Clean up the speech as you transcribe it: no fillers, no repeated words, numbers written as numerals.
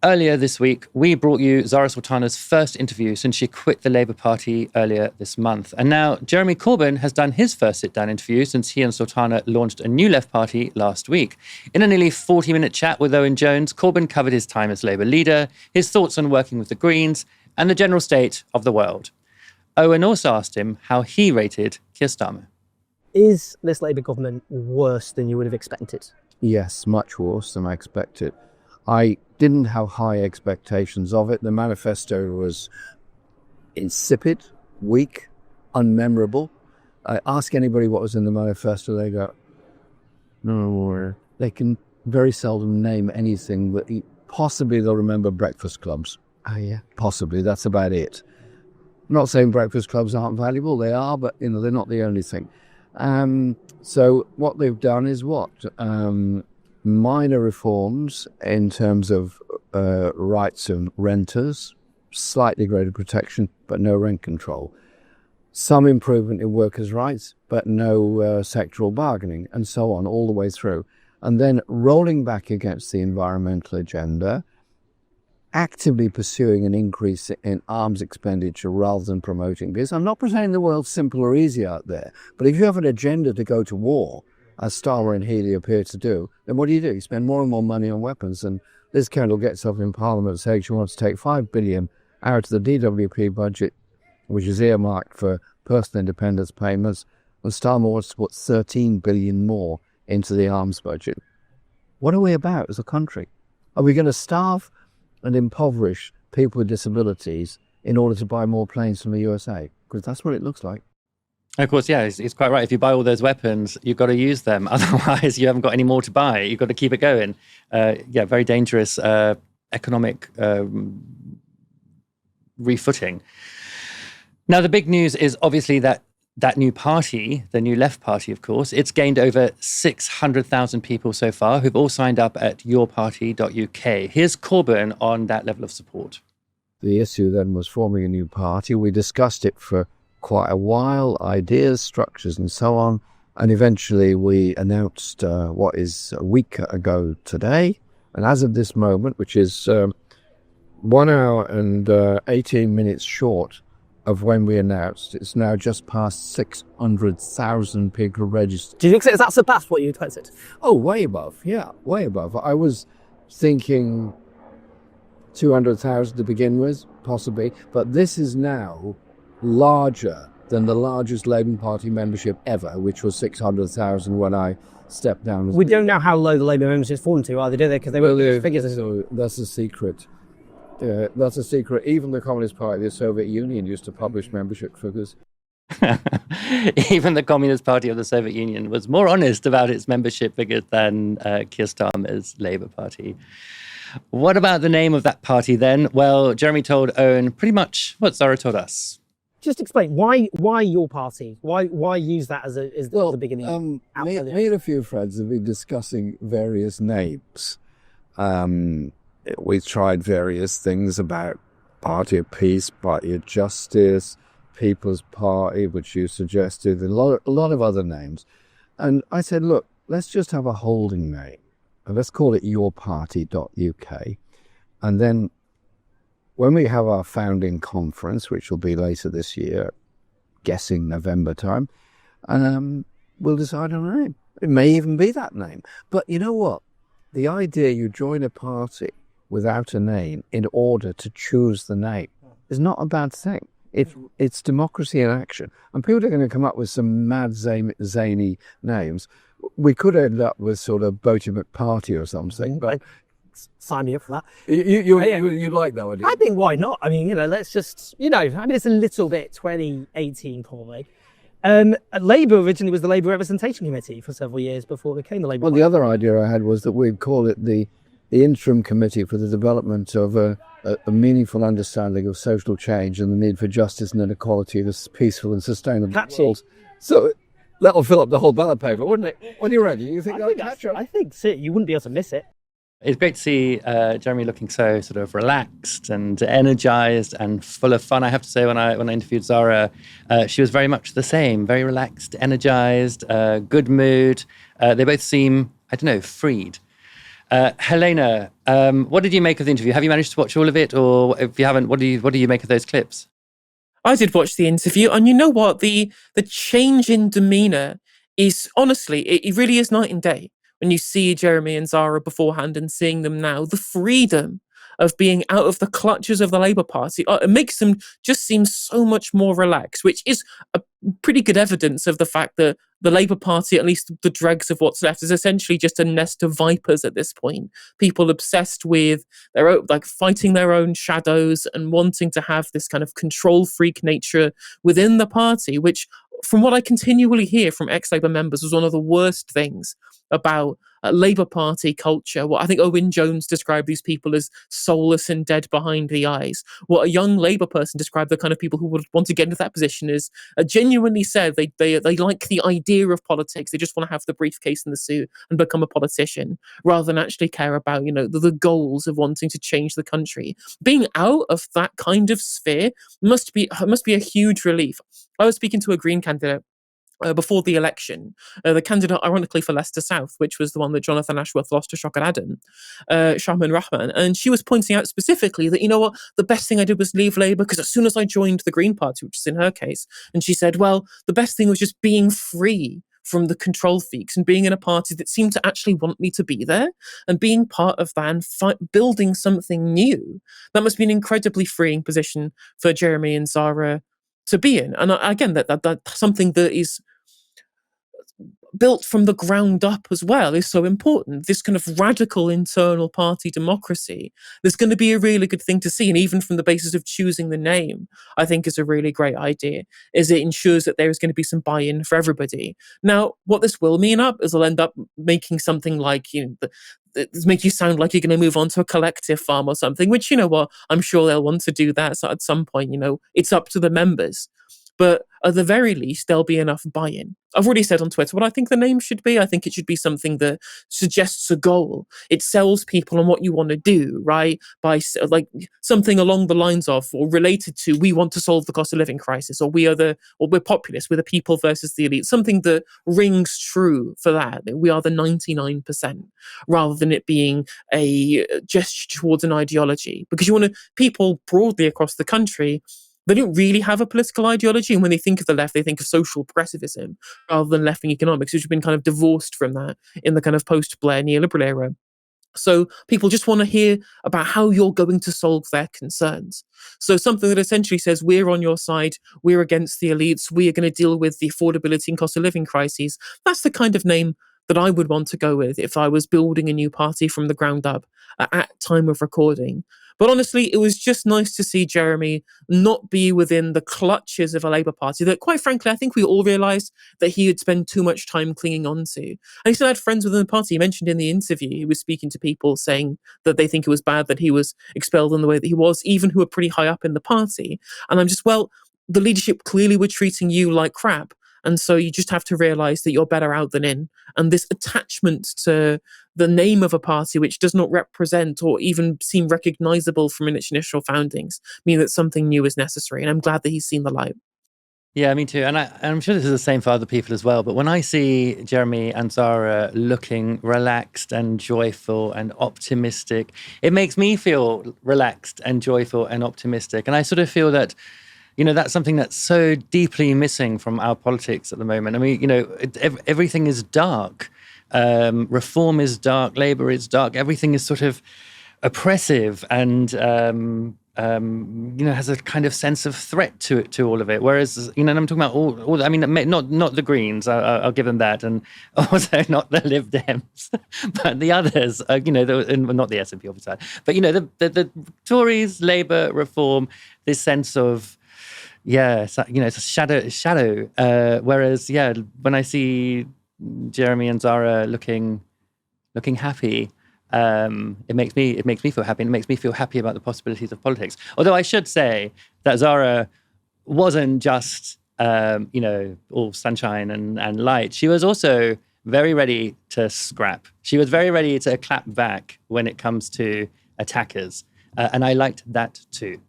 Earlier this week, we brought you Zarah Sultana's first interview since she quit the Labour Party earlier this month. And now Jeremy Corbyn has done his first sit-down interview since he and Sultana launched a new left party last week. In a nearly 40-minute chat with Owen Jones, Corbyn covered his time as Labour leader, his thoughts on working with the Greens, and the general state of the world. Owen also asked him how he rated Keir Starmer. Is this Labour government worse than you would have expected? Yes, much worse than I expected. I didn't have high expectations of it. The manifesto was insipid, weak, unmemorable. I ask anybody what was in the manifesto, they go, no. They can very seldom name anything, but possibly they'll remember breakfast clubs. Oh, yeah. Possibly, that's about it. I'm not saying breakfast clubs aren't valuable, they are, but they're not the only thing. So what they've done is what? Minor reforms in terms of rights of renters, slightly greater protection, but no rent control. Some improvement in workers' rights, but no sectoral bargaining, and so on, all the way through. And then rolling back against the environmental agenda, actively pursuing an increase in arms expenditure rather than promoting peace. I'm not pretending the world's simple or easy out there, but if you have an agenda to go to war, as Starmer and Healey appear to do, then what do? You spend more and more money on weapons. And Liz Kendall gets up in Parliament saying she wants to take $5 billion out of the DWP budget, which is earmarked for personal independence payments, and Starmer wants to put $13 billion more into the arms budget. What are we about as a country? Are we going to starve and impoverish people with disabilities in order to buy more planes from the USA? Because that's what it looks like. Of course, yeah, he's quite right. If you buy all those weapons, you've got to use them. Otherwise, you haven't got any more to buy. You've got to keep it going. Very dangerous economic refooting. Now, the big news is obviously that new party, the new Left Party, of course, it's gained over 600,000 people so far who've all signed up at yourparty.uk. Here's Corbyn on that level of support. The issue then was forming a new party. We discussed it for quite a while, ideas, structures and so on. And eventually we announced what is a week ago today. And as of this moment, which is 1 hour and 18 minutes short of when we announced, it's now just past 600,000 people registered. Do you think that surpassed what you expected? Oh, way above. Yeah, way above. I was thinking 200,000 to begin with, possibly. But this is now larger than the largest Labour Party membership ever, which was 600,000 when I stepped down. We don't know how low the Labour membership's fallen to either, do they? Because they were figures. So that's a secret. That's a secret. Even the Communist Party, the Soviet Union, used to publish membership figures. Even the Communist Party of the Soviet Union was more honest about its membership figures than Keir Starmer's Labour Party. What about the name of that party then? Well, Jeremy told Owen pretty much what Zarah told us. Just explain, why your party? Why use that as the beginning? Me and a few friends have been discussing various names. We tried various things about Party of Peace, Party of Justice, People's Party, which you suggested, and a lot of other names. And I said, look, let's just have a holding name. And let's call it yourparty.uk. And then when we have our founding conference, which will be later this year, guessing November time, we'll decide on a name. It may even be that name. But you know what? The idea you join a party without a name in order to choose the name is not a bad thing. It's democracy in action. And people are going to come up with some mad, zany names. We could end up with sort of Boaty McParty or something, but sign me up for that. You'd like that, would you? I think why not? I mean, let's just, it's a little bit 2018 probably. Labour originally was the Labour Representation Committee for several years before it became the Labour Party. The other idea I had was that we'd call it the interim committee for the development of a meaningful understanding of social change and the need for justice and inequality in a peaceful and sustainable world. So that'll fill up the whole ballot paper, wouldn't it? When you're ready, you think that'll catch up? I think so. You wouldn't be able to miss it. It's great to see Jeremy looking so sort of relaxed and energized and full of fun. I have to say, when I interviewed Zarah, she was very much the same, very relaxed, energized, good mood. They both seem, freed. Helena, what did you make of the interview? Have you managed to watch all of it, or if you haven't, what do you make of those clips? I did watch the interview, and you know what? The change in demeanour is honestly, it really is night and day when you see Jeremy and Zarah beforehand and seeing them now. The freedom of being out of the clutches of the Labour Party, it makes them just seem so much more relaxed, which is a pretty good evidence of the fact that the Labour Party, at least the dregs of what's left, is essentially just a nest of vipers at this point. People obsessed with their own, like fighting their own shadows and wanting to have this kind of control freak nature within the party, which, from what I continually hear from ex-Labour members, was one of the worst things about Labour Party culture. What I think Owen Jones described these people as soulless and dead behind the eyes. What a young Labour person described the kind of people who would want to get into that position is genuinely said they like the idea of politics. They just want to have the briefcase and the suit and become a politician rather than actually care about, the goals of wanting to change the country. Being out of that kind of sphere must be a huge relief. I was speaking to a Green candidate before the election, the candidate, ironically, for Leicester South, which was the one that Jonathan Ashworth lost to Shockan Adam, Shahman Rahman. And she was pointing out specifically that, you know what, the best thing I did was leave Labour because as soon as I joined the Green Party, which is in her case, and she said, well, the best thing was just being free from the control freaks and being in a party that seemed to actually want me to be there and being part of that and building something new. That must be an incredibly freeing position for Jeremy and Zarah to be in. And again, that's something that is built from the ground up as well is so important. This kind of radical internal party democracy, there's going to be a really good thing to see. And even from the basis of choosing the name, I think is a really great idea, is it ensures that there is going to be some buy-in for everybody. Now, what this will mean is it'll end up making something like, make you sound like you're going to move on to a collective farm or something, which, I'm sure they'll want to do that. So at some point, it's up to the members. But at the very least, there'll be enough buy-in. I've already said on Twitter what I think the name should be. I think it should be something that suggests a goal. It sells people on what you want to do, right? By something along the lines of, or related to, we want to solve the cost of living crisis, or we're populist, we're the people versus the elite. Something that rings true for that we are the 99%, rather than it being a gesture towards an ideology. Because you want people broadly across the country, they don't really have a political ideology. And when they think of the left, they think of social progressivism rather than left-wing economics, which have been kind of divorced from that in the kind of post-Blair neoliberal era. So people just want to hear about how you're going to solve their concerns. So something that essentially says, we're on your side, we're against the elites, we are going to deal with the affordability and cost of living crises. That's the kind of name that I would want to go with if I was building a new party from the ground up at time of recording. But honestly, it was just nice to see Jeremy not be within the clutches of a Labour Party that, quite frankly, I think we all realised that he had spent too much time clinging on to. And he still had friends within the party. He mentioned in the interview, he was speaking to people saying that they think it was bad that he was expelled in the way that he was, even who were pretty high up in the party. And I'm just, the leadership clearly were treating you like crap. And so you just have to realise that you're better out than in. And this attachment to the name of a party which does not represent or even seem recognisable from its initial foundings mean that something new is necessary. And I'm glad that he's seen the light. Yeah, me too. And I'm sure this is the same for other people as well. But when I see Jeremy and Zarah looking relaxed and joyful and optimistic, it makes me feel relaxed and joyful and optimistic. And I sort of feel that, that's something that's so deeply missing from our politics at the moment. I mean, everything is dark. Reform is dark. Labour is dark. Everything is sort of oppressive and, has a kind of sense of threat to all of it. Whereas, and I'm talking about all not the Greens, I'll give them that, and also not the Lib Dems, but the others, not the SNP obviously, but, the Tories, Labour, Reform, this sense of, it's a shadow. Whereas, when I see Jeremy and Zarah looking happy, it makes me feel happy, and it makes me feel happy about the possibilities of politics. Although I should say that Zarah wasn't just all sunshine and light. She was also very ready to scrap. She was very ready to clap back when it comes to attackers, and I liked that too.